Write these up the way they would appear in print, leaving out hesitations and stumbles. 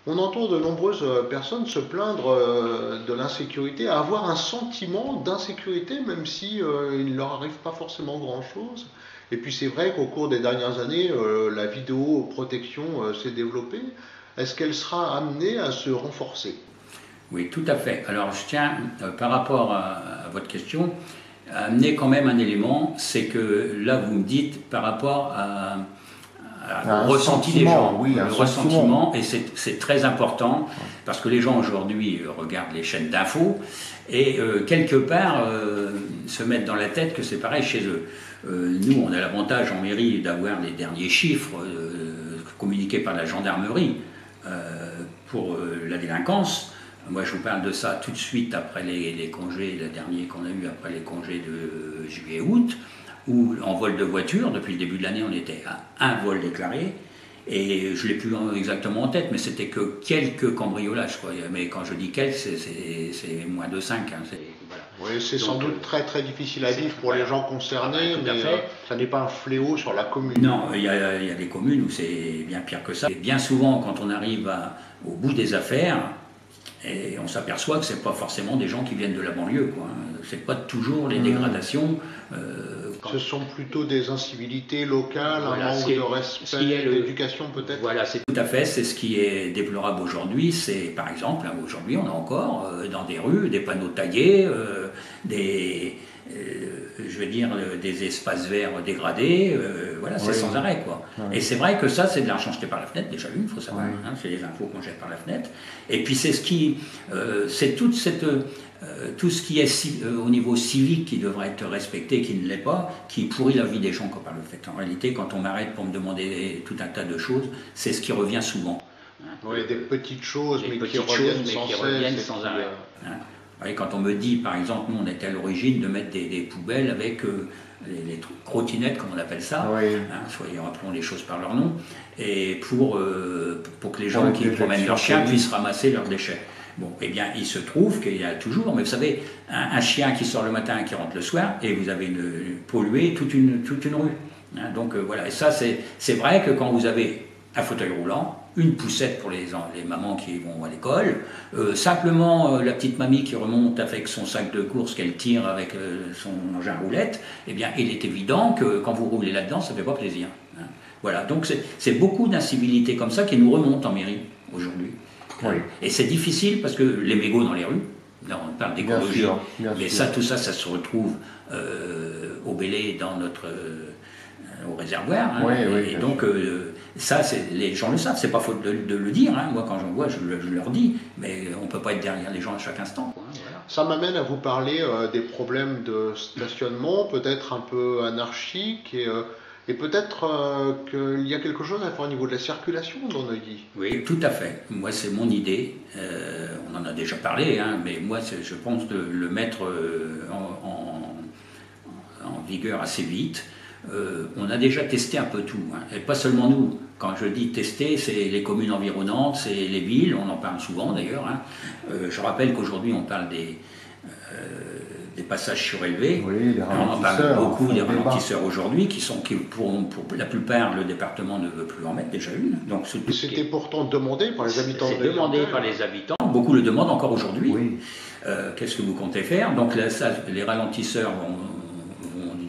On entend de nombreuses personnes se plaindre de l'insécurité, avoir un sentiment d'insécurité, même si il ne leur arrive pas forcément grand-chose. Et puis c'est vrai qu'au cours des dernières années, la vidéoprotection s'est développée. Est-ce qu'elle sera amenée à se renforcer? Oui, tout à fait. Alors, je tiens, par rapport à votre question, à amener quand même un élément, c'est que là, vous me dites par rapport au Un ressenti des sentiment, gens, oui, un le sentiment. ressentiment, et c'est très important, parce que les gens aujourd'hui regardent les chaînes d'infos, et quelque part se mettent dans la tête que c'est pareil chez eux. Nous, on a l'avantage en mairie d'avoir les derniers chiffres communiqués par la gendarmerie pour la délinquance. Moi, je vous parle de ça tout de suite après les congés, le dernier qu'on a eu après les congés de juillet-août, où en vol de voiture, depuis le début de l'année, on était à un vol déclaré. Et je ne l'ai plus exactement en tête, mais c'était que quelques cambriolages, quoi. Mais quand je dis quelques, c'est moins de 5. Hein, voilà. Oui, c'est sans Donc, doute très très difficile à vivre pour les voilà. gens concernés, Tout à mais fait. ça n'est pas un fléau sur la commune. Non, il y a des communes où c'est bien pire que ça. Et bien souvent, quand on arrive au bout des affaires, et on s'aperçoit que ce n'est pas forcément des gens qui viennent de la banlieue. Ce n'est pas toujours les dégradations. Ce sont plutôt des incivilités locales, Voilà, un manque de respect, d'éducation peut-être. Voilà, c'est tout à fait, c'est ce qui est déplorable aujourd'hui. C'est par exemple, hein, aujourd'hui on a encore dans des rues des panneaux taillés, je veux dire, des espaces verts dégradés, voilà, c'est Oui. sans arrêt, quoi. Oui. Et c'est vrai que ça, c'est de l'argent jeté par la fenêtre, déjà une, il faut savoir, hein, c'est les infos qu'on jette par la fenêtre. Et puis c'est c'est toute cette, tout ce qui est au niveau civique qui devrait être respecté, qui ne l'est pas, qui pourrit la vie des gens par le fait. En réalité, quand on m'arrête pour me demander tout un tas de choses, c'est ce qui revient souvent. Oui, des petites choses, Des mais petites qui reviennent choses, mais sans qui cesse. reviennent sans arrêt. Hein. Et quand on me dit, par exemple, nous on était à l'origine de mettre des poubelles avec les trottinettes, comme on appelle ça, Oui. Soyez, rappelons les choses par leur nom, et pour que les gens qui les promènent leurs chiens actions puissent ramasser leurs déchets. Bon, eh bien, il se trouve qu'il y a toujours, mais vous savez, un chien qui sort le matin et qui rentre le soir, et vous avez pollué toute une rue. Hein, donc voilà, et ça c'est vrai que quand vous avez un fauteuil roulant, une poussette pour les mamans qui vont à l'école, simplement la petite mamie qui remonte avec son sac de course qu'elle tire avec son engin à roulette, eh bien il est évident que quand vous roulez là-dedans, ça ne fait pas plaisir. Hein. Voilà, donc c'est beaucoup d'incivilités comme ça qui nous remontent en mairie aujourd'hui. Oui. Et c'est difficile parce que les mégots dans les rues, là on parle d'écologie, mais ça, tout ça, ça se retrouve au Bélé dans notre au réservoir. Hein, Oui, et donc ça, les gens le savent, c'est pas faute de le dire. Hein. Moi, quand j'en vois, je leur dis, mais on peut pas être derrière les gens à chaque instant. Quoi, hein, voilà. Ça m'amène à vous parler des problèmes de stationnement, peut-être un peu anarchiques, et peut-être qu'il y a quelque chose à faire au niveau de la circulation dans Neuilly. Oui, tout à fait. Moi, c'est mon idée. On en a déjà parlé, hein, mais moi, je pense de le mettre en vigueur assez vite. On a déjà testé un peu tout, hein, et pas seulement nous. Quand je dis tester, c'est les communes environnantes, c'est les villes, on en parle souvent d'ailleurs. Hein. Je rappelle qu'aujourd'hui on parle des passages surélevés. Oui, les on en parle ralentisseurs, beaucoup des débat. ralentisseurs aujourd'hui, qui pour la plupart, le département ne veut plus en mettre déjà une. Donc C'était pourtant demandé par les habitants de C'est demandé par les habitants, beaucoup le demandent encore aujourd'hui. Oui. Qu'est-ce que vous comptez faire? Donc là, ça, les ralentisseurs vont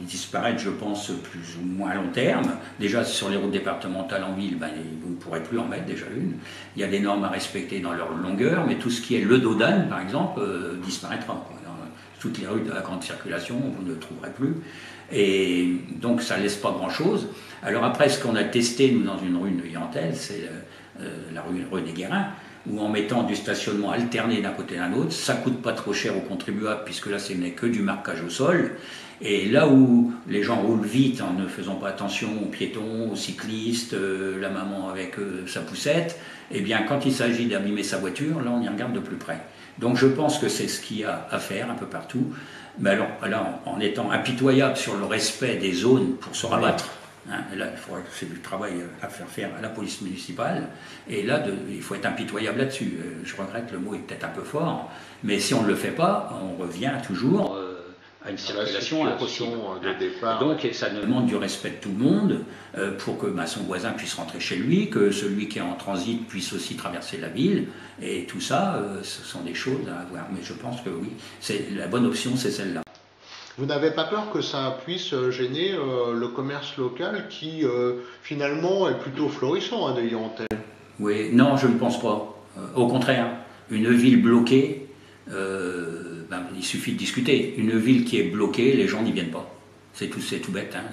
disparaître, je pense, plus ou moins à long terme. Déjà, sur les routes départementales en ville, ben, vous ne pourrez plus en mettre déjà une. Il y a des normes à respecter dans leur longueur, mais tout ce qui est le dodane, par exemple, disparaîtra. Dans toutes les rues de la grande circulation, vous ne le trouverez plus. Et donc, ça ne laisse pas grand-chose. Alors après, ce qu'on a testé, nous, dans une rue neuillantelle, c'est la rue des Guérins, où en mettant du stationnement alterné d'un côté à l'autre, ça ne coûte pas trop cher aux contribuables, puisque là, ce n'est que du marquage au sol. Et là où les gens roulent vite en ne faisant pas attention aux piétons, aux cyclistes, la maman avec sa poussette, eh bien quand il s'agit d'abîmer sa voiture, là on y regarde de plus près. Donc je pense que c'est ce qu'il y a à faire un peu partout. Mais alors là, en étant impitoyable sur le respect des zones pour se rabattre, hein, là c'est du travail à faire à la police municipale, et là il faut être impitoyable là-dessus. Je regrette, le mot est peut-être un peu fort, mais si on ne le fait pas, on revient toujours à une circulation impossible. De départ. Donc ça demande du respect de tout le monde pour que son voisin puisse rentrer chez lui, que celui qui est en transit puisse aussi traverser la ville. Et tout ça, ce sont des choses à avoir. Mais je pense que oui, la bonne option, c'est celle-là. Vous n'avez pas peur que ça puisse gêner le commerce local qui finalement est plutôt florissant à Neuilly-en-Thelle? Oui, non, je ne pense pas. Au contraire, une ville bloquée, il suffit de discuter. Une ville qui est bloquée, les gens n'y viennent pas. C'est tout bête. Hein.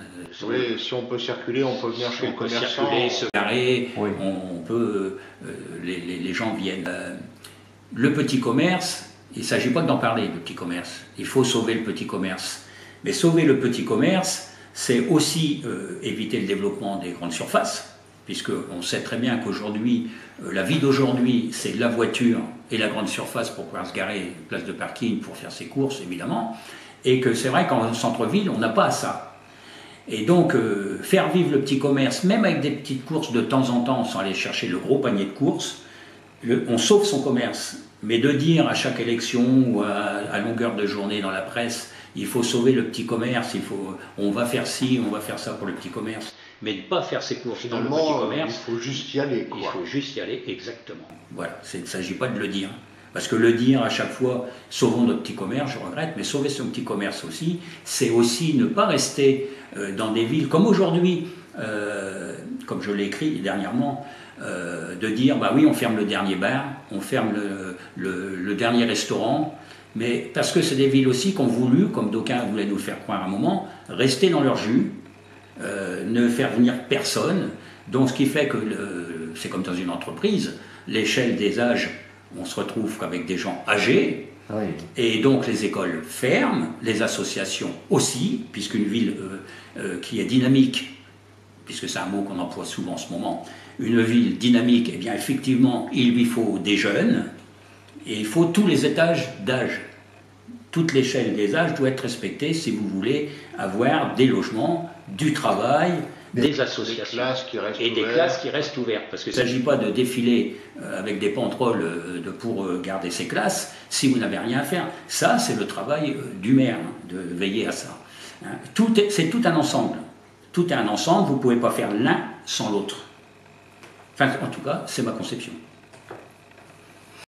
Oui, si on peut circuler, on peut venir chez le commerçant. Circuler, se garer, oui. on peut, les gens viennent. Le petit commerce, il ne s'agit pas d'en parler, le petit commerce. Il faut sauver le petit commerce. Mais sauver le petit commerce, c'est aussi éviter le développement des grandes surfaces, puisqu'on sait très bien qu'aujourd'hui, la vie d'aujourd'hui, c'est la voiture et la grande surface pour pouvoir se garer, une place de parking pour faire ses courses, évidemment, et que c'est vrai qu'en centre-ville, on n'a pas ça. Et donc, faire vivre le petit commerce, même avec des petites courses de temps en temps, sans aller chercher le gros panier de courses, on sauve son commerce. Mais de dire à chaque élection ou à longueur de journée dans la presse, il faut sauver le petit commerce, on va faire ci, on va faire ça pour le petit commerce, mais ne pas faire ses courses dans le petit commerce. Il faut juste y aller. Il faut juste y aller, exactement. Voilà, il ne s'agit pas de le dire. Parce que le dire à chaque fois, sauvons notre petit commerce, je regrette, mais sauver son petit commerce aussi, c'est aussi ne pas rester dans des villes comme aujourd'hui, comme je l'ai écrit dernièrement, de dire, bah oui, on ferme le dernier bar, on ferme le dernier restaurant, mais parce que c'est des villes aussi qui ont voulu, comme d'aucuns voulaient nous le faire croire à un moment, rester dans leur jus, ne faire venir personne. Donc ce qui fait que, c'est comme dans une entreprise, l'échelle des âges, on se retrouve qu'avec des gens âgés, Oui. et donc les écoles ferment, les associations aussi, puisqu'une ville qui est dynamique, puisque c'est un mot qu'on emploie souvent en ce moment, une ville dynamique, eh bien effectivement, il lui faut des jeunes, et il faut tous les étages d'âge. Toute l'échelle des âges doit être respectée si vous voulez avoir des logements, du travail, des associations des classes qui restent ouvertes. Parce qu'il ne s'agit pas de défiler avec des panteroles pour garder ces classes si vous n'avez rien à faire. Ça, c'est le travail du maire, de veiller à ça. C'est tout un ensemble. Tout est un ensemble, vous ne pouvez pas faire l'un sans l'autre. Enfin, en tout cas, c'est ma conception.